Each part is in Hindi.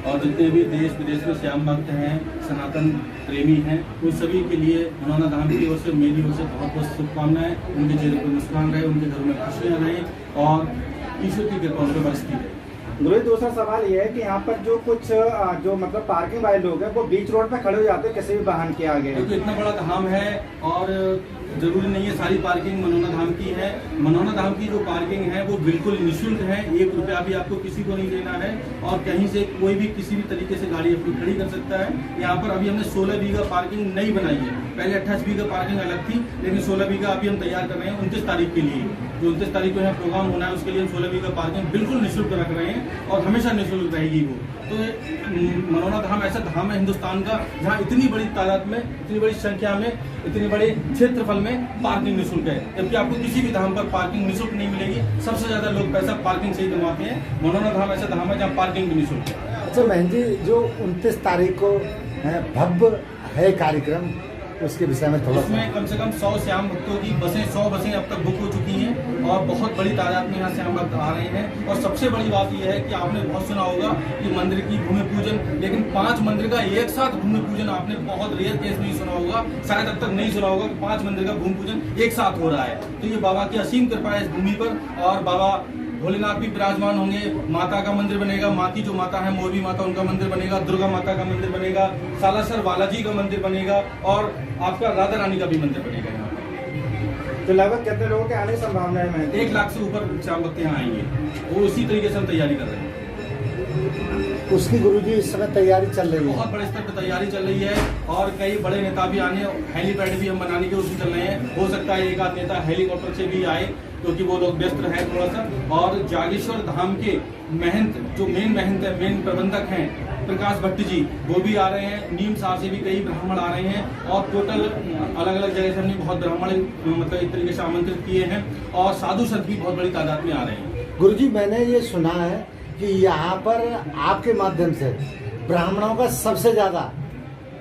और जितने भी देश विदेश में श्याम भक्त हैं, सनातन प्रेमी हैं, उन सभी के लिए मनोना धाम की ओर से, मेरी ओर से बहुत बहुत शुभकामनाएं। उनके चेहरे पर मुस्कान रहे, उनके घरों में खुशियाँ रहें और ईश्वर की कृपा उन पर बरसती रहे। गुरुजी, दूसरा सवाल ये है कि यहाँ पर जो कुछ जो मतलब पार्किंग वाले लोग हैं वो बीच रोड पे खड़े हो जाते हैं किसी भी वाहन के आगे। क्योंकि इतना बड़ा धाम है और जरूरी नहीं है सारी पार्किंग मनोना धाम की है। मनोना धाम की जो पार्किंग है वो बिल्कुल निःशुल्क है, 1 रुपया भी आपको किसी को नहीं देना है और कहीं से कोई भी किसी भी तरीके से गाड़ी अपनी खड़ी कर सकता है। यहाँ पर अभी हमने 16 बीघा पार्किंग नहीं बनाई है, पहले 28 बीघा पार्किंग अलग थी, लेकिन 16 बीघा अभी हम तैयार कर रहे हैं 29 तारीख के लिए। जो 29 तारीख को यहाँ प्रोग्राम होना है उसके लिए हम 16 बीघा पार्किंग बिल्कुल निःशुल्क रख रहे हैं और हमेशा निःशुल्क रहेगी वो। तो मनोना धाम ऐसा धाम है हिंदुस्तान का जहाँ इतनी बड़ी तादाद में, इतनी बड़ी संख्या में, इतने बड़े क्षेत्रफल में पार्किंग निःशुल्क है, जबकि आपको किसी भी धाम पर पार्किंग निःशुल्क नहीं मिलेगी। सबसे ज्यादा लोग पैसा पार्किंग से ही कमाते हैं। मनोना धाम ऐसा धाम है जहाँ पार्किंग भी निःशुल्क है। अच्छा बहन जी, जो 29 तारीख को भव्य है कार्यक्रम, उसके विषय में थोड़ा उसमें कम से कम 100 श्याम भक्तों की बसें, 100 बसें अब तक बुक हो चुकी हैं और बहुत बड़ी तादाद में यहाँ श्याम भक्त आ रहे हैं। और सबसे बड़ी बात यह है कि आपने बहुत सुना होगा कि मंदिर की भूमि पूजन, लेकिन 5 मंदिर का एक साथ भूमि पूजन आपने बहुत रेयर केस नहीं सुना होगा, शायद अब तक नहीं सुना होगा कि 5 मंदिर का भूमि पूजन एक साथ हो रहा है। तो ये बाबा की असीम कृपा है इस भूमि पर और बाबा भोलेनाथ भी विराजमान होंगे। माता का मंदिर बनेगा, माँ की जो माता है मोरबी माता, उनका मंदिर बनेगा, दुर्गा माता का मंदिर बनेगा, सालासर बालाजी का मंदिर बनेगा और आपका राधा रानी का भी मंदिर बनेगा यहाँ पर। तो लगभग कितने लोगों के आने की संभावना है? 1 लाख से ऊपर श्याम भक्त यहाँ आएंगे, वो इसी तरीके से हम तैयारी कर रहे हैं। उसकी गुरुजी इस समय तैयारी चल रही है, बहुत बड़े स्तर पर तैयारी चल रही है और कई बड़े नेता भी आने, हेलीपैड भी हम बनाने की कोशिश कर रहे हैं। हो सकता है एक आध नेता हेलीकॉप्टर से भी आए क्योंकि वो लोग व्यस्त हैं थोड़ा सा। और जागेश्वर धाम के महंत, जो मेन महंत है, मेन प्रबंधक हैं प्रकाश भट्ट जी, वो भी आ रहे हैं। नीम साहब से भी कई ब्राह्मण आ रहे हैं और टोटल अलग अलग जगह से हमने बहुत ब्राह्मण मतलब एक तरीके से आमंत्रित किए हैं और साधु संत भी बहुत बड़ी तादाद में आ रहे हैं। गुरुजी मैंने ये सुना है कि यहाँ पर आपके माध्यम से ब्राह्मणों का सबसे ज्यादा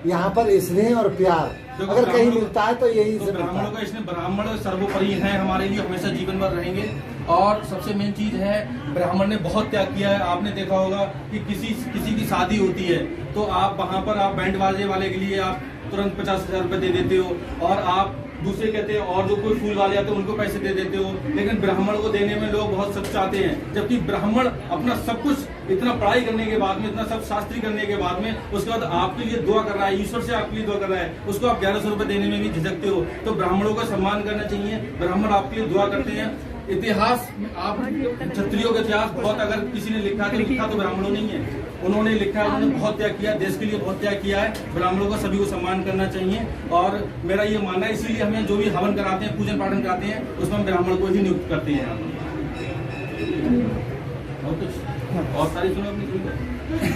यहाँ पर स्नेह और प्यार अगर कहीं मिलता है तो यही तो ब्राह्मणों का इसमें ब्राह्मण सर्वोपरि है, हमारे लिए हमेशा जीवन भर रहेंगे। और सबसे मेन चीज है, ब्राह्मण ने बहुत त्याग किया है। आपने देखा होगा कि किसी की शादी होती है तो आप वहां पर आप बैंड बाजे वाले के लिए आप तुरंत 50,000 रुपए दे देते हो और आप दूसरे कहते हैं और जो कोई फूल वाले आते हैं उनको पैसे दे देते हो, लेकिन ब्राह्मण को देने में लोग बहुत सब चाहते हैं। जबकि ब्राह्मण अपना सब कुछ इतना पढ़ाई करने के बाद में, इतना सब शास्त्री करने के बाद में, उसके बाद आपके लिए दुआ कर रहा है, ईश्वर से आपके लिए दुआ कर रहा है, उसको आप 1100 रुपए देने में भी झिझकते हो। तो ब्राह्मणों का सम्मान करना चाहिए, ब्राह्मण आपके लिए दुआ करते हैं। इतिहास, आप क्षत्रियों का इतिहास बहुत अगर किसी ने लिखा तो ब्राह्मणों नहीं है, उन्होंने लिखा, उन्होंने बहुत त्याग किया, देश के लिए बहुत त्याग किया है। ब्राह्मणों का सभी को सम्मान करना चाहिए और मेरा ये मानना है, इसीलिए हमें जो भी हवन कराते हैं, पूजन पाठन कराते हैं, उसमें हम ब्राह्मण को ही नियुक्त करते हैं। और कुछ और सारी सुनो अपनी